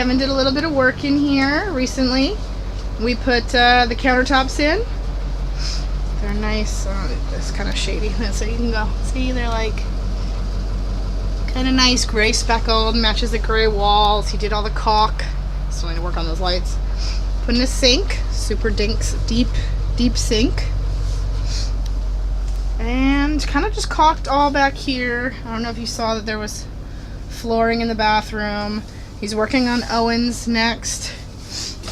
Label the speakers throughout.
Speaker 1: Kevin did a little bit of work in here recently. We put the countertops in. They're nice. It's kind of shady, so you can go see. They're like kind of nice, gray speckled, matches the gray walls. He did all the caulk. Still need to work on those lights. Put in a sink, super deep sink. And kind of just caulked all back here. I don't know if you saw that there was flooring in the bathroom. He's working on Owen's next.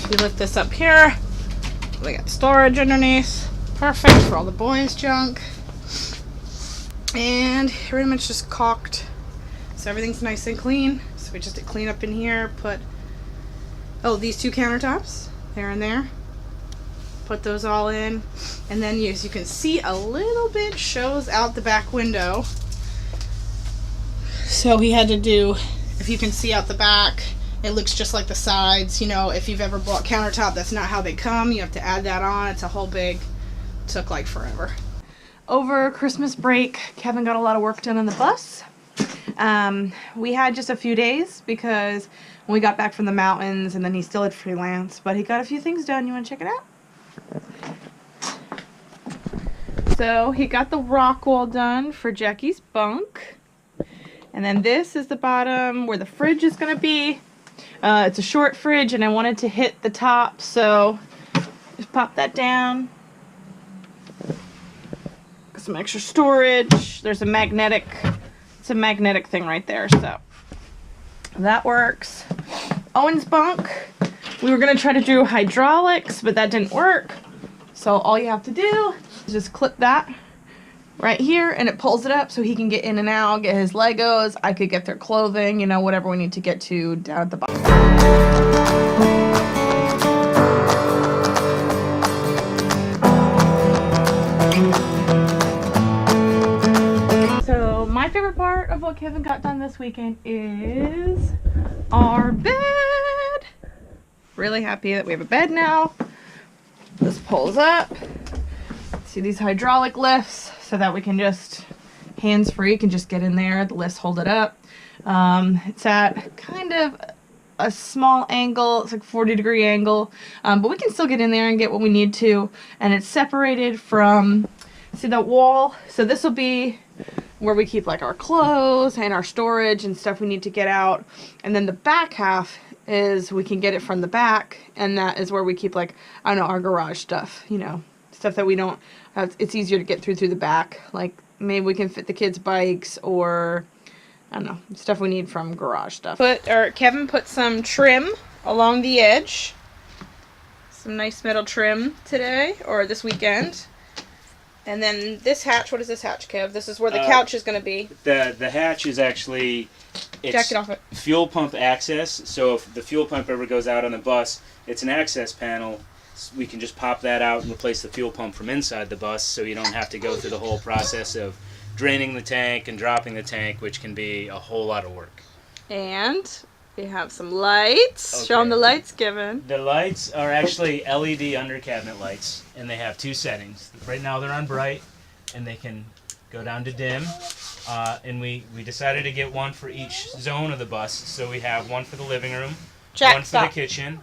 Speaker 1: We lift this up here. We got storage underneath. Perfect for all the boys' junk. And pretty much just caulked. So everything's nice and clean. So we just did clean up in here. Put, these two countertops, there and there. Put those all in. And then as you can see, a little bit shows out the back window. So he had to do, if you can see out the back, it looks just like the sides. You know, if you've ever bought countertop, that's not how they come. You have to add that on. It's a whole big, took like forever. Over Christmas break, Kevin got a lot of work done on the bus. We had just a few days because when we got back from the mountains, and then he still had freelance, but he got a few things done. You want to check it out? So he got the rock wall done for Jackie's bunk. And then this is the bottom where the fridge is going to be. It's a short fridge and I wanted to hit the top, so just pop that down. Got some extra storage. There's a magnetic, it's a magnetic thing right there, so that works. Owen's bunk, we were going to try to do hydraulics, but that didn't work. So all you have to do is just clip that right here and it pulls it up so he can get in and out, get his Legos. I could get their clothing, you know, whatever we need to get to down at the bottom. So my favorite part of what Kevin got done this weekend is our bed. Really happy that we have a bed now. This pulls up. See these hydraulic lifts so that we can just hands-free can just get in there. The lifts hold it up. It's at kind of a small angle. It's like 40-degree angle, but we can still get in there and get what we need to. And it's separated from, see that wall? So this will be where we keep like our clothes and our storage and stuff we need to get out. And then the back half is we can get it from the back, and that is where we keep like, I don't know, our garage stuff, you know, stuff that we don't have. It's easier to get through the back. Like maybe we can fit the kids' bikes or I don't know, stuff we need from garage stuff. Kevin put some trim along the edge. Some nice metal trim today or this weekend. And then this hatch, what is this hatch, Kev? This is where the couch is going to be.
Speaker 2: The hatch is actually,
Speaker 1: Jack it off it.
Speaker 2: Fuel pump access. So if the fuel pump ever goes out on the bus, it's an access panel. We can just pop that out and replace the fuel pump from inside the bus, so you don't have to go through the whole process of draining the tank and dropping the tank, which can be a whole lot of work.
Speaker 1: And we have some lights. Okay. Show them the lights, Kevin.
Speaker 2: The lights are actually LED under cabinet lights, and they have two settings. Right now they're on bright, and they can go down to dim. And we decided to get one for each zone of the bus. So we have one for the living room, one for the kitchen,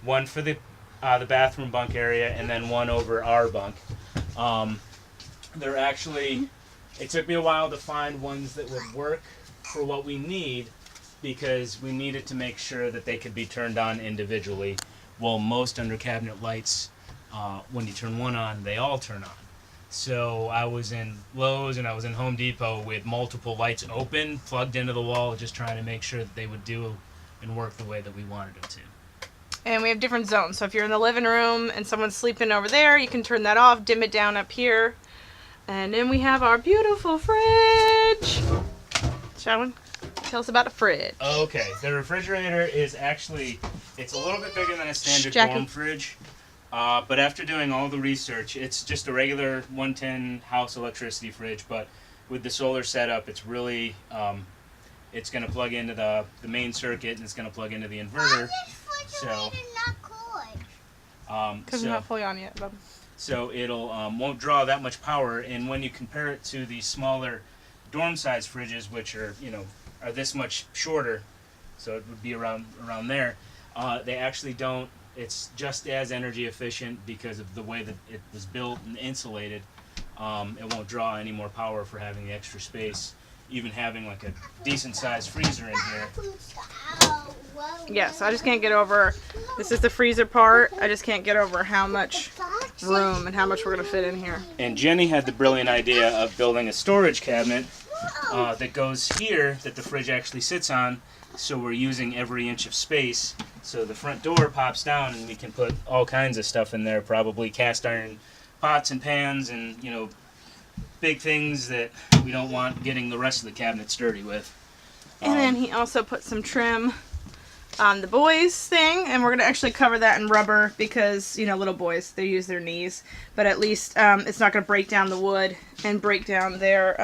Speaker 2: one for the bathroom bunk area, and then one over our bunk. They're actually, it took me a while to find ones that would work for what we need, because we needed to make sure that they could be turned on individually. Well, most under cabinet lights, when you turn one on, they all turn on. So I was in Lowe's and I was in Home Depot with multiple lights open, plugged into the wall, just trying to make sure that they would do and work the way that we wanted them to.
Speaker 1: And we have different zones. So if you're in the living room and someone's sleeping over there, you can turn that off, dim it down up here. And then we have our beautiful fridge. Sharon, tell us about the fridge.
Speaker 2: Okay, the refrigerator is actually, it's a little bit bigger than a standard dorm fridge. But after doing all the research, it's just a regular 110 house electricity fridge, but with the solar setup, it's really, it's going to plug into the main circuit, and it's going to plug into the inverter. So,
Speaker 1: because it's not fully on yet, Bob.
Speaker 2: So it'll won't draw that much power, and when you compare it to the smaller dorm size fridges, which are, you know, are this much shorter, so it would be around there. They actually don't. It's just as energy efficient because of the way that it was built and insulated. It won't draw any more power for having the extra space. Even having like a decent sized freezer in here.
Speaker 1: Yeah, so I just can't get over, this is the freezer part, I just can't get over how much room and how much we're going to fit in here.
Speaker 2: And Jenny had the brilliant idea of building a storage cabinet that goes here that the fridge actually sits on, so we're using every inch of space. So the front door pops down and we can put all kinds of stuff in there, probably cast iron pots and pans and, you know, big things that we don't want getting the rest of the cabinets dirty with.
Speaker 1: And then he also put some trim on the boys thing, and we're going to actually cover that in rubber because, you know, little boys, they use their knees, but at least it's not going to break down the wood and break down their,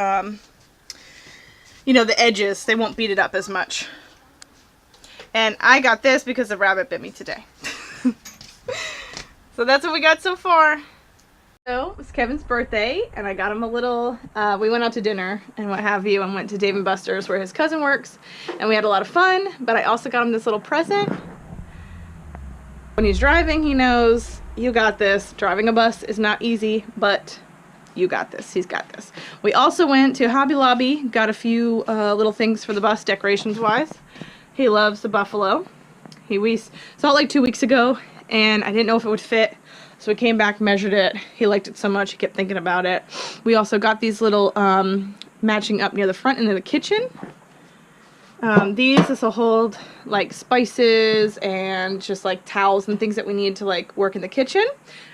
Speaker 1: you know, the edges. They won't beat it up as much. And I got this because the rabbit bit me today. So that's what we got so far. So, it was Kevin's birthday, and I got him a little, we went out to dinner and what have you, and went to Dave & Buster's where his cousin works, and we had a lot of fun, but I also got him this little present. When he's driving, he knows, you got this. Driving a bus is not easy, but you got this. He's got this. We also went to Hobby Lobby, got a few little things for the bus, decorations-wise. He loves the buffalo. We saw it like 2 weeks ago, and I didn't know if it would fit. So we came back, measured it. He liked it so much, he kept thinking about it. We also got these little matching up near the front and in the kitchen. This will hold like spices and just like towels and things that we need to like work in the kitchen.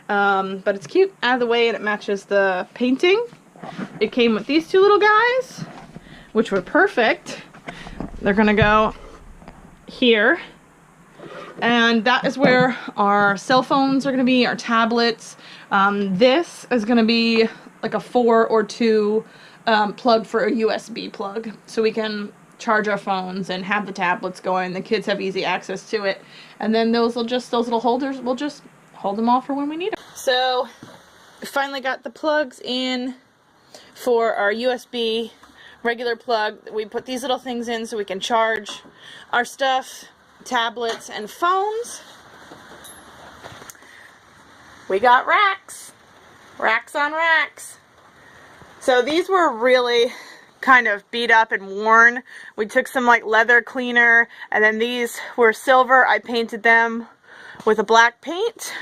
Speaker 1: But it's cute out of the way and it matches the painting. It came with these two little guys, which were perfect. They're gonna go here. And that is where our cell phones are going to be, our tablets. This is going to be like a 4 or 2 plug for a USB plug. So we can charge our phones and have the tablets going. The kids have easy access to it. And then those little holders, we'll just hold them all for when we need them. So we finally got the plugs in for our USB regular plug. We put these little things in so we can charge our stuff. Tablets and phones. We got racks on racks. So these were really kind of beat up and worn. We took some like leather cleaner, and then these were silver. I painted them with a black paint.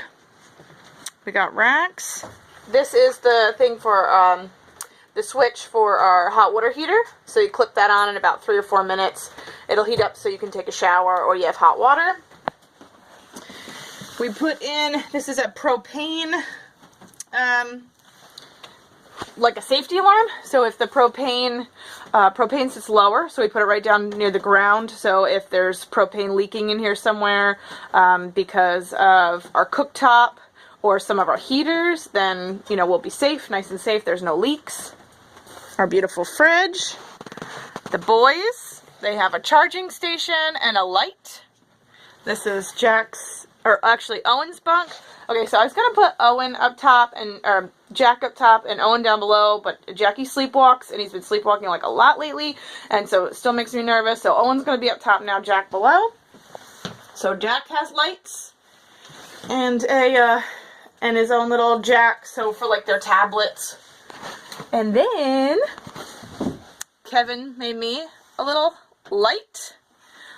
Speaker 1: We got racks. This is the thing for the switch for our hot water heater. So you clip that on in about 3 or 4 minutes. It'll heat up so you can take a shower or you have hot water. We put in, this is a propane, like a safety alarm. So if the propane sits lower, so we put it right down near the ground. So if there's propane leaking in here somewhere because of our cooktop or some of our heaters, then, you know, we'll be safe, nice and safe. There's no leaks. Our beautiful fridge. The boys, they have a charging station and a light. This is Jack's, or actually Owen's bunk. Okay, so I was going to put Owen up top and Jack up top and Owen down below, but Jackie sleepwalks, and he's been sleepwalking like a lot lately, and so it still makes me nervous. So Owen's going to be up top now, Jack below. So Jack has lights and and his own little Jack, so for like their tablets. And then Kevin made me a little light.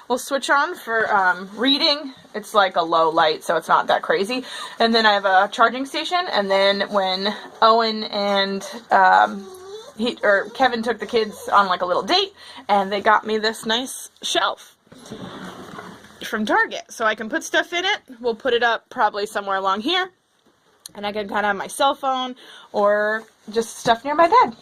Speaker 1: We'll switch on for reading. It's like a low light, so it's not that crazy. And then I have a charging station. And then when Owen and Kevin took the kids on like a little date, and they got me this nice shelf from Target, so I can put stuff in it. We'll put it up probably somewhere along here, and I can kind of have my cell phone or just stuff near my bed.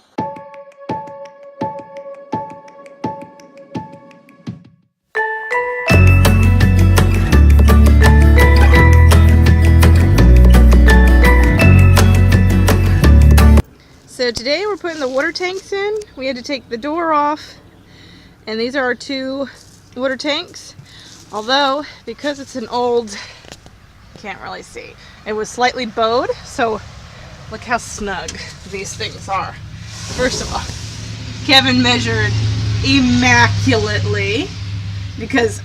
Speaker 1: So today we're putting the water tanks in. We had to take the door off, and these are our 2 water tanks. Although, because it's an old, can't really see, it was slightly bowed, so look how snug these things are. First of all, Kevin measured immaculately because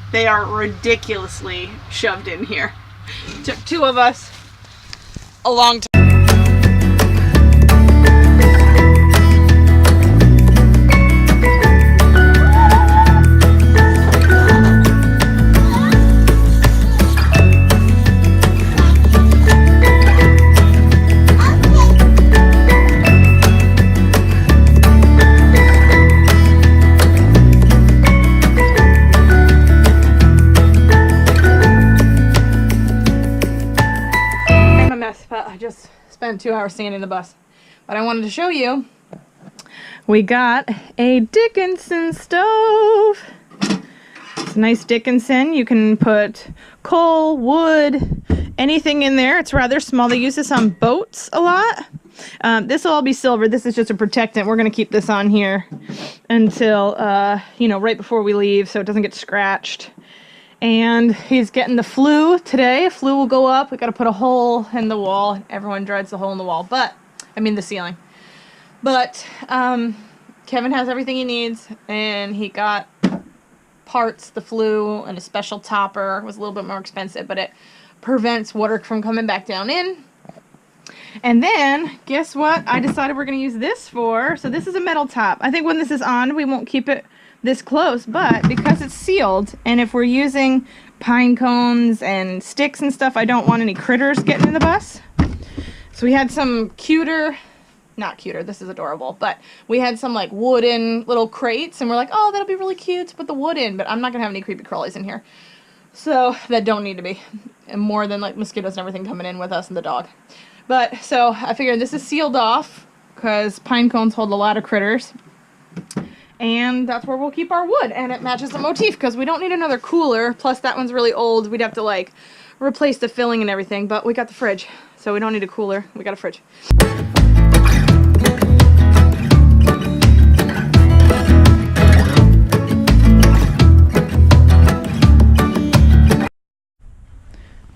Speaker 1: They are ridiculously shoved in here. Took 2 of us a long time. But I just spent 2 hours standing the bus. But I wanted to show you, we got a Dickinson stove. It's a nice Dickinson. You can put coal, wood, anything in there. It's rather small. They use this on boats a lot. This will all be silver. This is just a protectant. We're going to keep this on here until, you know, right before we leave so it doesn't get scratched. And he's getting the flue today. Flue will go up. We got to put a hole in the wall. Everyone dreads the hole in the wall, but I mean the ceiling. But Kevin has everything he needs, and he got parts, the flue, and a special topper. It was a little bit more expensive, but it prevents water from coming back down in. And then, guess what? I decided we're going to use this for. So this is a metal top. I think when this is on, we won't keep it this close, but because it's sealed, and if we're using pine cones and sticks and stuff, I don't want any critters getting in the bus. So we had some not cuter, this is adorable, but we had some like wooden little crates, and we're like, oh, that'll be really cute to put the wood in, but I'm not gonna have any creepy crawlies in here. So that don't need to be, and more than like mosquitoes and everything coming in with us and the dog. But so I figured this is sealed off because pine cones hold a lot of critters. And that's where we'll keep our wood, and it matches the motif because we don't need another cooler, plus that one's really old. We'd have to like replace the filling and everything, but we got the fridge, so we don't need a cooler. We got a fridge.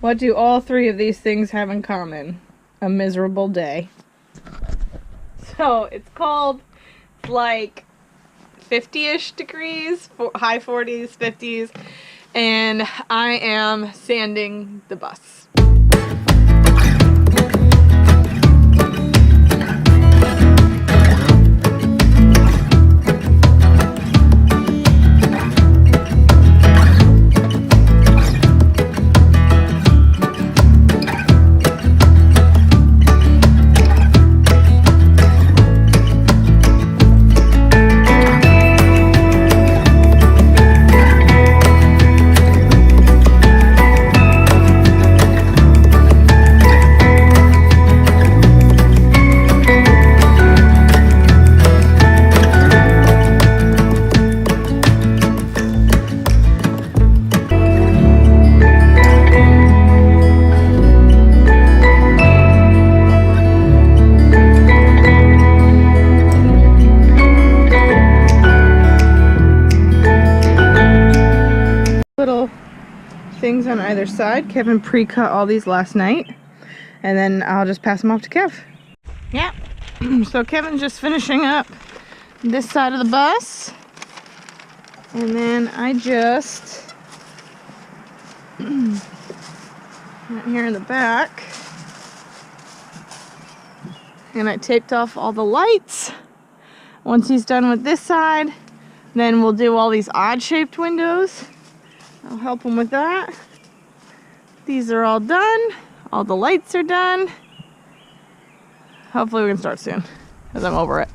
Speaker 1: What do all 3 of these things have in common? A miserable day. So it's cold. It's like 50-ish degrees, high 40s, 50s, and I am sanding the bus. Little things on either side. Kevin pre-cut all these last night, and then I'll just pass them off to Kev. Yeah. So Kevin's just finishing up this side of the bus, and then I just right here in the back, and I taped off all the lights. Once he's done with this side, then we'll do all these odd-shaped windows. I'll help him with that. These are all done. All the lights are done. Hopefully we can start soon, because I'm over it.